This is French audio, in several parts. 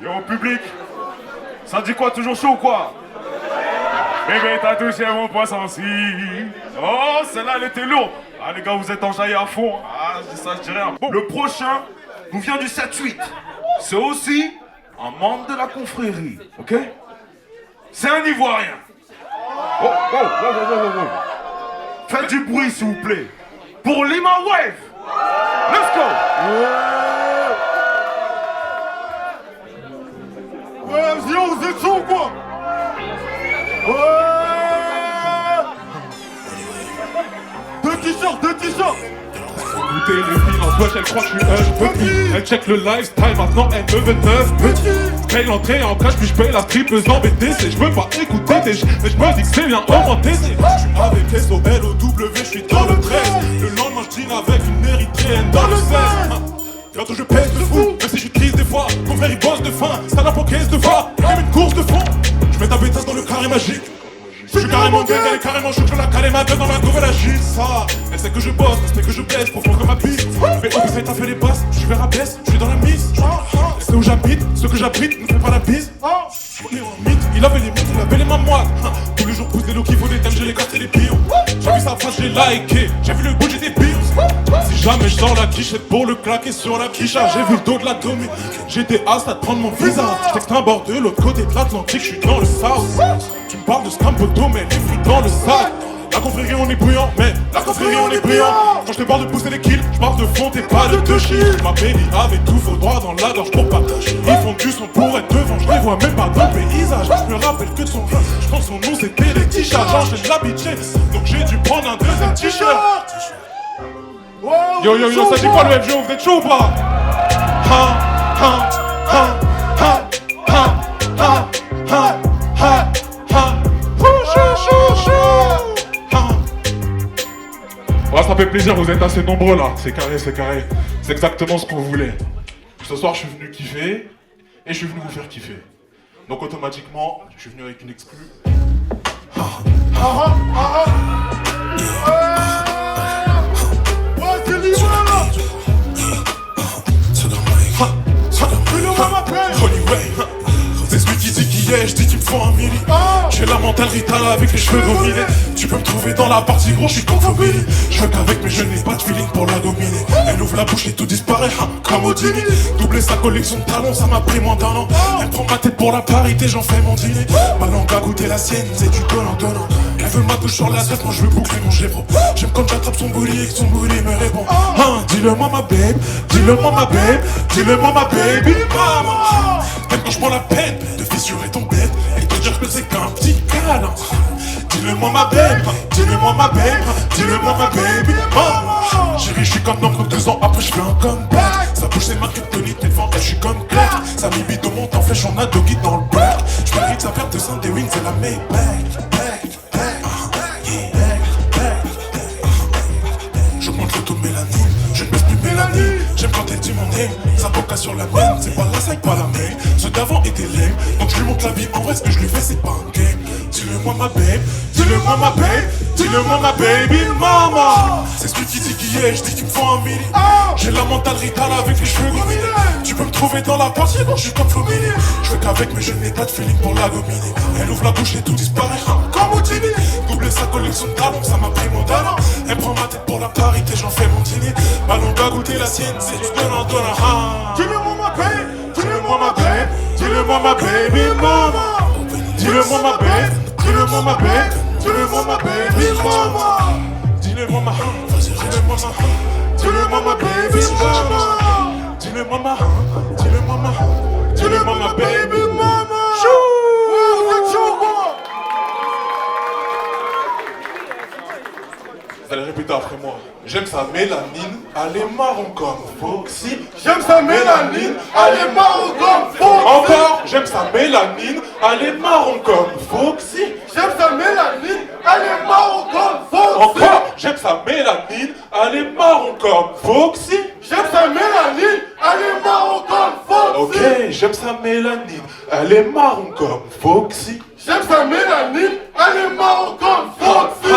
Yo, public, ça dit quoi, toujours chaud ou quoi? Bébé, t'as touché mon poisson-ci. Oh, celle-là, elle était lourde. Ah, les gars, vous êtes enjaillés à fond. Ah, je dis ça, je dis rien. Bon, le prochain nous vient du 7-8. C'est aussi un membre de la confrérie, ok? C'est un Ivoirien. Oh, oh, oh, oh, oh, oh, oh. Faites du bruit, s'il vous plaît. Pour Lima Wave. Let's go. Ouais, yo, vous êtes chaud ou quoi? Ouais. Deux t-shirts. Écoutez les filles en poche, elle croit que je suis un petit. Elle check le lifestyle, maintenant elle me veut neuf petit. Paye l'entrée en cash, puis je paye la triple en BTC. Je veux pas écouter mais je me dis que c'est bien augmenté. Je suis avec SOLOW, je suis dans le 13. Le lendemain je dîne avec une érythréenne dans le 16. Bientôt je pèse de fou, même si je suis triste des fois. Mon frère il bosse de faim, ça n'a pas caisse de fois. Comme une course de fond, je mets ta pétasse dans le carré magique. Je suis carrément gang, elle est carrément chaude, je la calais ma gueule dans la nouvelle agile. Ça, elle sait que je bosse, elle sait que je baisse, profond comme ma piste. Mais au fait t'as fait les basses, je suis vers la baisse, je suis dans la mise. C'est où j'habite, ce que j'abrite, ne fais pas la bise. Mythe, il avait les mythes, il avait les mains moites. Tous les jours pousse des lots qui vaut des thèmes, je les cassé les pions. J'ai vu sa face, j'ai liké, j'ai vu le budget des pions. Si jamais je sors la quichette pour le claquer sur la quicha, j'ai vu le dos de la Dominique. J'étais as à te prendre mon visa. J'texte un bord de l'autre côté de l'Atlantique, je suis dans le South. Tu me parles de Scampoto, mais les fruits dans le sac. La confrérie on est bruyant, mais la confrérie on est brillant. Quand je te parle de pousser les kills, je parle de fond et pas de deux chiffres. Ma baby avec tout faux droit dans la gorge pour partager. Ils font du son pour être devant, je les vois même pas dans le paysage. Je me rappelle que de son vin, je pense son nom c'était les t-shirts. J'enchaîne l'habitude, donc j'ai dû prendre un deuxième t-shirt. Yo yo yo, ça dit quoi le FG, vous êtes chaud ou pas? Ouais, ça fait plaisir, vous êtes assez nombreux là, c'est carré, c'est carré. C'est exactement ce qu'on voulait. Ce soir, je suis venu kiffer, et je suis venu vous faire kiffer. Donc automatiquement, je suis venu avec une exclue. Ouais, c'est libre là. C'est celui qui dit qui est, je dis qu'il me faut un milli. J'ai la mentale Rital avec les cheveux gominés. Tu peux me trouver dans la partie gros, je suis comme Fobili. Je veux qu'avec mes jeunes, n'ai pas de feeling pour la dominer. Elle ouvre la bouche et tout disparaît, comme Houdini. Doubler sa collection de talons, ça m'a pris moins d'un an. Elle prend ma tête pour la parité, j'en fais mon dîner. Ma langue a goûté la sienne, c'est du donnant. Elle veut ma touche sur la tête, moi je veux boucler mon gévro. J'aime quand j'attrape son booty et que son booty me répond. Dis-le-moi ma babe, dis-le-moi ma babe, dis-le-moi ma baby maman. Même quand je prends la peine de fissurer ton bête et de te dire que c'est qu'un petit câlin. Dis-le-moi ma babe, dis-le-moi ma babe, dis-le-moi ma baby maman. Chérie, je suis comme dans 2 ans, après je fais un comeback. Sa bouche c'est ma kryptonite, mais devant elle je suis comme Claire. Sa libido monte en flèche, on a doggy dans le back. Je mérite sa paire de seins, des wings et la Maybach. J'augmente le taux de mélanine, je ne baisse plus mélanine. J'aime quand elle dit mon name, sa boca sur la mienne. C'est pas la saille, pas la main, ceux d'avant étaient lame. Donc je lui montre la vie, en vrai ce que je lui fais c'est pas un game. Dis-le-moi ma babe, dis-le-moi ma babe, dis-le-moi ma baby maman. C'est celui qui dit qui est, je dis qu'il me faut un milli. J'ai la mentale Rital avec les cheveux gominés. Tu peux me trouver dans la partie quand je suis comme Fobili. Je veux qu'avec mes jeunes n'ai pas de feeling pour la dominer. Elle ouvre la bouche et tout disparaît, comme Houdini. Doubler sa collection de talons, ça m'a pris mon talent. Elle prend ma tête pour la parité, j'en fais mon dîner. Ma langue a goûté la sienne, c'est du donnant. Dis-le-moi ma babe, Dis-le-moi ma babe, dis-le-moi ma baby maman. Dis-le-moi ma babe, dis-le-moi ma babe, dis-le-moi ma baby maman. Dis-le-moi ma, dis-le-moi ma, dis-le-moi ma baby maman. Dis-le-moi ma, dis-le-moi ma, dis-le-moi ma baby maman. Vous allez répéter après moi. J'aime sa mélanine, elle est marron comme Foxy. J'aime sa mélanine, elle est marron comme Foxy. Encore, j'aime sa mélanine, elle est marron comme Foxy. J'aime sa mélanine, elle est marron comme Foxy. Encore, j'aime sa mélanine, elle est marron comme Foxy. J'aime sa mélanine, elle est marron comme Foxy. Ok, j'aime sa mélanine, elle est marron comme Foxy. J'aime sa mélanine, elle est marron comme Foxy.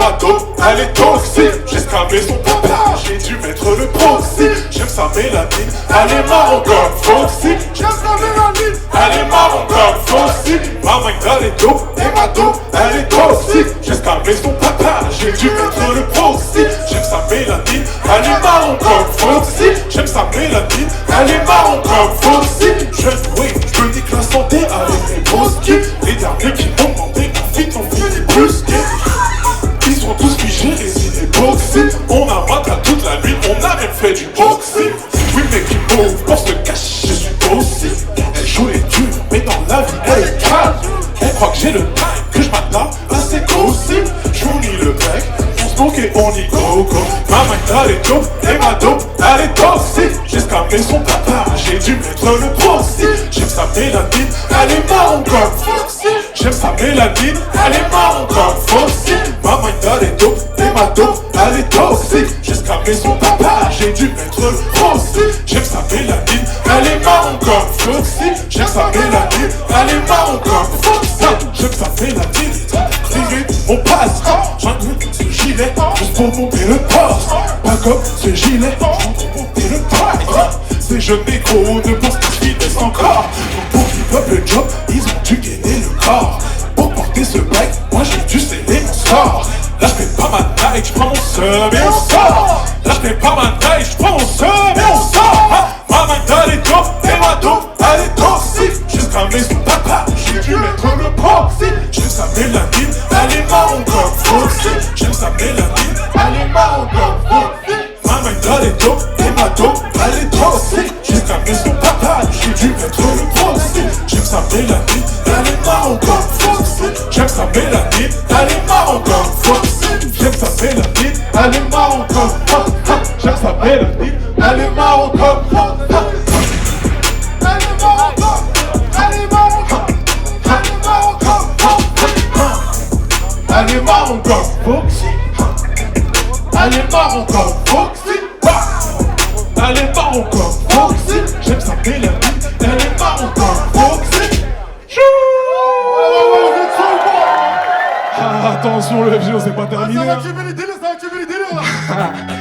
ma dope, elle est toxique. J'ai scamé son papa, j'ai dû mettre le proxy. J'aime sa mélanine, elle est marron comme Foxy. J'aime sa mélanine. Elle est marron comme Foxy. Ma main elle est dope, et ma dope, elle est toxique. J'ai scamé son papa, j'ai dû mettre le proxy. J'aime sa mélanine, elle est marron comme Foxy. J'aime sa mélanine, elle est marron comme Foxy. Je me nique la santé avec mes broskis. Les derniers qui m'ont demandé ma vie ont fini brusqués. Ils sont tous fichés, résinés boxés. On a maté toute la nuit, on a même fait du boxing. Oui mais qui move pour se cacher, je suis aussi. Elle joue les durs, mais dans la vie elle est calme. Elle croit que j'ai le time, que je m'attends à ses possible. J'fournis le bec, on se moque et on y go. Ma main elle est dope, et ma dope elle est toxique. J'ai scamé son papa, j'ai dû mettre le proxy. J'aime sa mélanine, elle est marron comme Foxy. J'aime sa mélanine, elle est marron comme Foxy. Ma main elle est dope, et ma dope elle est toxique. J'ai scamé son papa, j'ai dû mettre le proxy. J'aime sa mélanine, elle est marron comme Foxy. J'aime sa mélanine, elle est marron comme Foxy. J'aime sa mélanine, tiré mon passe. J'enlève ce gilet, juste pour monter le poste. Pas comme ce gilet, juste pour monter le poste. Ces jeunes négros ne pensent qu'ils finissent encore. Donc pour qu'ils peuvent le job, ils ont dû gainer le corps. Pour porter ce bec, moi j'ai dû sceller mon sort. Là je fais pas ma taille, je prends mon seum et on sort. Là je fais pas ma taille, je prends mon seum et on sort. Ma main elle est dope, et ma dope elle est toxique. J'ai scamé son papa, j'ai dû mettre le proxy. J'aime sa mélanine, elle est marron comme Foxy. J'aime sa mélanine, elle est marron comme Foxy. Ma main elle est dope, et ma dope elle est toxique. J'ai scamé son papa, j'ai dû mettre le proxy. J'aime sa mélanine, elle est marron comme Foxy. J'aime sa mélanine, elle est marron comme Foxy. J'aime sa mélanine, elle est marron comme Foxy. J'aime sa mélanine, elle est marron comme Foxy. Elle est marron comme Foxy. Elle est marron comme Foxy. Elle est marron comme Foxy. J'aime sa mélanine. Elle est marron comme Foxy. Ah, attention, le FGO c'est pas terminé. Ça va activer les délires, ça va activer les délires là.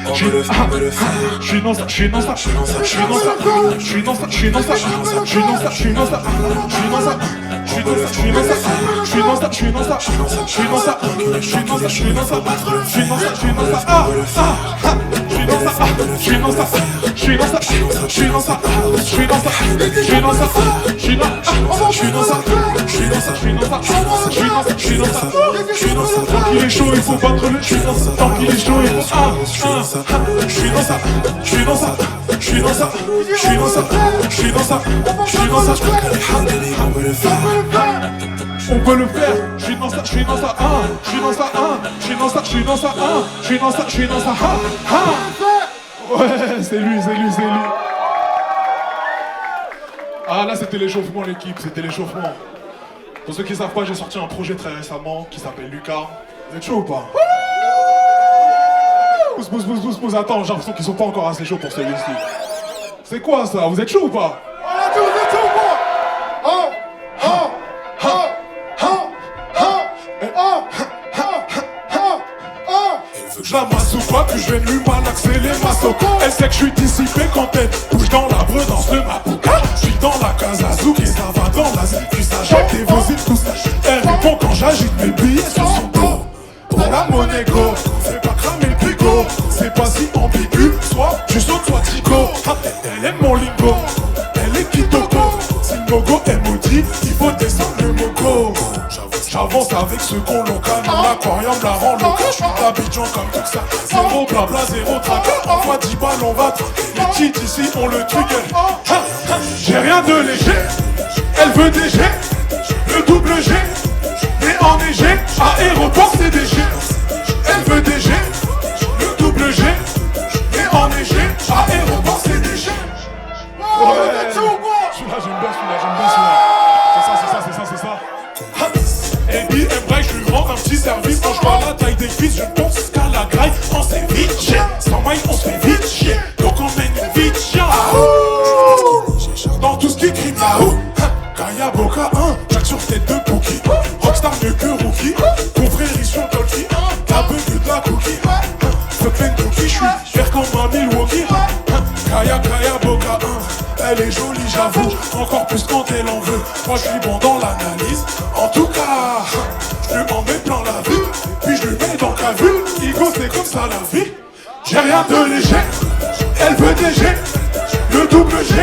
Je suis dans ça, je suis dans ça, je suis dans ça, je suis dans ça, je suis dans ça, je suis dans ça, je suis dans ça, je suis dans ça, je suis dans ça, je suis dans ça, je suis dans ça, je suis dans ça, je suis dans ça, je suis dans ça, je suis dans ça, je suis dans ça, je suis dans ça, je suis dans ça, ah, je suis dans ça, je suis dans ça, je suis dans ça, je suis dans ça, je suis dans ça, je suis dans ça, je suis dans ça, je suis dans ça, je suis dans ça, je suis dans ça, je suis dans ça, je suis dans ça, je suis dans ça, tant qu'il est chaud il faut battre le, je suis dans ça, tant qu'il est chaud il faut, je suis dans ça, je suis dans ça, je suis dans ça, je suis dans ça, je suis dans ça, je suis dans ça, on peut le faire, je suis dans ça, je suis dans ça, je suis dans ça, je suis dans ça, je suis dans ça, je suis dans ça, je suis dans ça, ouais, c'est lui, c'est lui, c'est lui. Ah là c'était l'échauffement l'équipe, c'était l'échauffement. Pour ceux qui savent pas, j'ai sorti un projet très récemment qui s'appelle Lucas. Vous êtes chaud ou pas? Pousse, attends, j'ai l'impression qu'ils sont pas encore assez chauds pour celui-ci. C'est quoi ça? Vous êtes chaud ou pas? Vous êtes chaud ou pas? Je la masse ou pas, puis je vais lui malaxer les massos. Elle sait que je suis dissipé quand elle bouge dans l'arbre, danse le mapouka. Je suis dans la Kazazouk et ça va dans la zone. Puis ça jette des vosiles, tout ça. Elle répond quand j'agite mes billets sur son dos. Pour la monnaie go, fais pas cramer le bigot. C'est pas si ambigu, soit tu sautes, soit tico. Elle aime mon lingo, elle est kitoko. Si le mogo est maudit, il faut descendre le mogo. J'avance avec ce con local, l'aquarium la rend local. Je suis d'Abidjan comme tout ça. Zéro blabla, zéro tracas. Envoie 10 balles, on va. Les petites ici, on le truc. J'ai rien de léger. Elle veut des G, le double G. Mais enneigé, aéroport c'est des G. Elle veut des G, le double G. Mais enneigé, aéroport c'est des G. Ouais, celui-là j'aime bien, celui-là. C'est ça. Et puis aimerait que je lui rende un petit service. Quand je vois la taille des fils, je pense qu'à la graille. On s'est vite chier, sans maille on se fait vite chier. Donc on mène une vite chien. Dans tout ce qui crie là-haut, Kaya Boka 1, Jack sur tête de Pookie. Rockstar mieux que Rookie, confrérie sur Tolkien. T'as peu que j'avoue. Encore plus quand elle en veut. Moi je suis bon dans l'analyse. En tout cas, je lui en mets plein la vue. Puis je lui mets dans la vue. Igo c'est comme ça la vie. J'ai rien de léger. Elle veut des G. Le double G.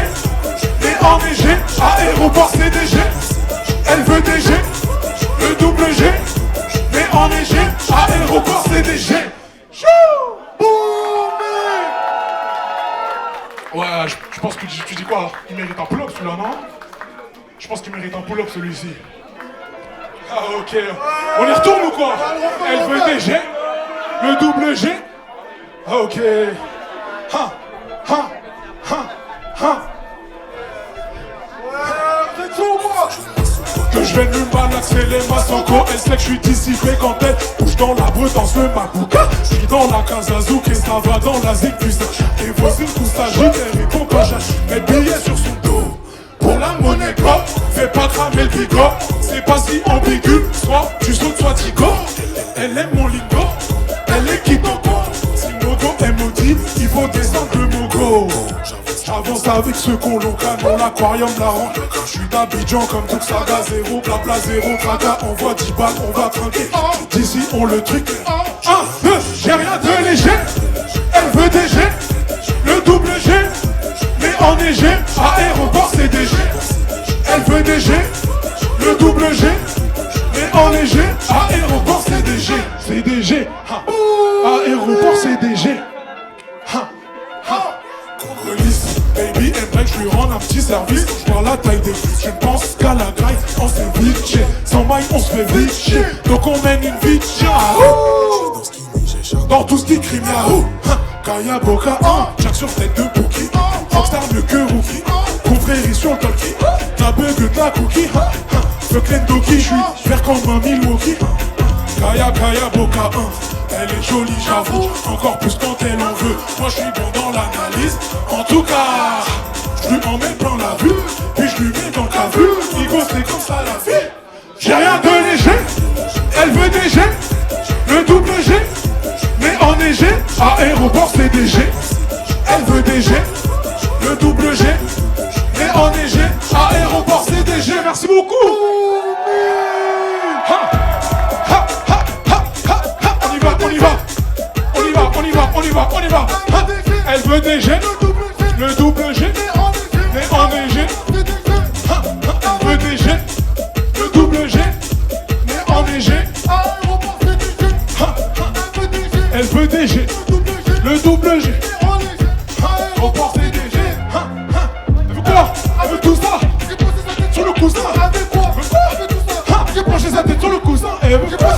Et en G. Aéroport CDG. Elle veut des G. Le double G. Mais en G. Aéroport CDG. Ouais, je pense que tu dis quoi? Il mérite un pull-up celui-là, non? Je pense qu'il mérite un pull-up celui-ci. Ah ok. On y retourne ou quoi? Elle veut des G. Le double G. Ah ok. Que je vienne lui malaxer les massanco. Elle sait que je suis dissipé quand elle bouge dans la Bretagne de ma bouca. Je suis dans la Kazazouk et ça va dans la zig puissant. Et voici tout ça, elle répond quand j'achète mes billets sur son dos. Pour la monnaie quoi, fais pas cramer le bigot. C'est pas si ambigu, soit tu sautes, soit tu go. Elle aime mon lingo, elle est qui ton go. Si Mogo est maudit, il faut descendre le Mogo. J'avance avec ceux qu'on l'on canon, l'aquarium la rend. Je suis d'Abidjan comme toute saga, zéro, blabla, zéro, traga. On voit 10 balles, on va trinquer. D'ici on le truc. J'ai rien de léger. Elle veut des G. Le double G. Mais en G. Aéroport CDG. Elle veut des G. Le double G. Mais en G. Aéroport CDG. CDG. Aéroport CDG. Release, baby, aimerait que je lui rende un petit service. Je vois la taille des fils, je pense qu'à la graille, on s'est vite chier. Sans maille, on se fait vite chier. Donc on mène une vie de chien. Dans tout ce qui crime là. Kaya Boka, Jack sur tête de Pookie. Rockstar mieux que Rookie. Confrérie sur le talkie. La bug de la cookie. Le clé Doki, je suis vert comme un Milwaukee. Kaya Boka, elle est jolie, j'avoue. Encore plus quand elle en veut. Moi je suis bon dans l'analyse. En tout cas, je lui en mets plein la vue. Puis je lui mets dans la vue. Igo c'est comme ça la vie. J'ai rien de léger. Elle veut des G. Le double G. Mais en G. Aéroport CDG. Elle veut des G. Le double G. Mais en G. Aéroport CDG. Merci beaucoup. On y va. Elle veut des G. Le double G. Mais en G. Elle veut des G. Le double G. Mais en G. Elle veut des G. Le double G. On porte des G. Elle veut quoi? Elle veut tout ça. Sur le coussin. J'ai penché sa tête sur le coussin. Elle veut quoi?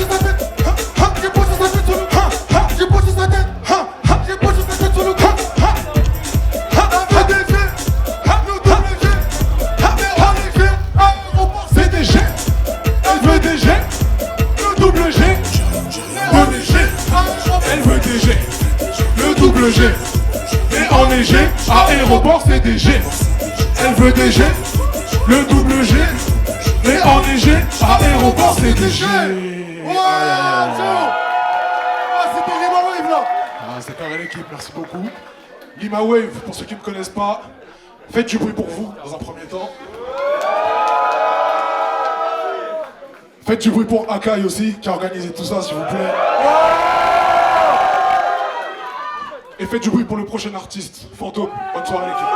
G. Mais en G, aéroport CDG. Elle veut des G, le double G. Mais en G, aéroport CDG. C'était Lima Wave là. C'est carré l'équipe, merci beaucoup. Lima Wave, pour ceux qui ne me connaissent pas, faites du bruit pour vous dans un premier temps. Faites du bruit pour Akai aussi, qui a organisé tout ça, s'il vous plaît. Et faites du bruit pour le prochain artiste, Fantôme. Bonne soirée l'équipe.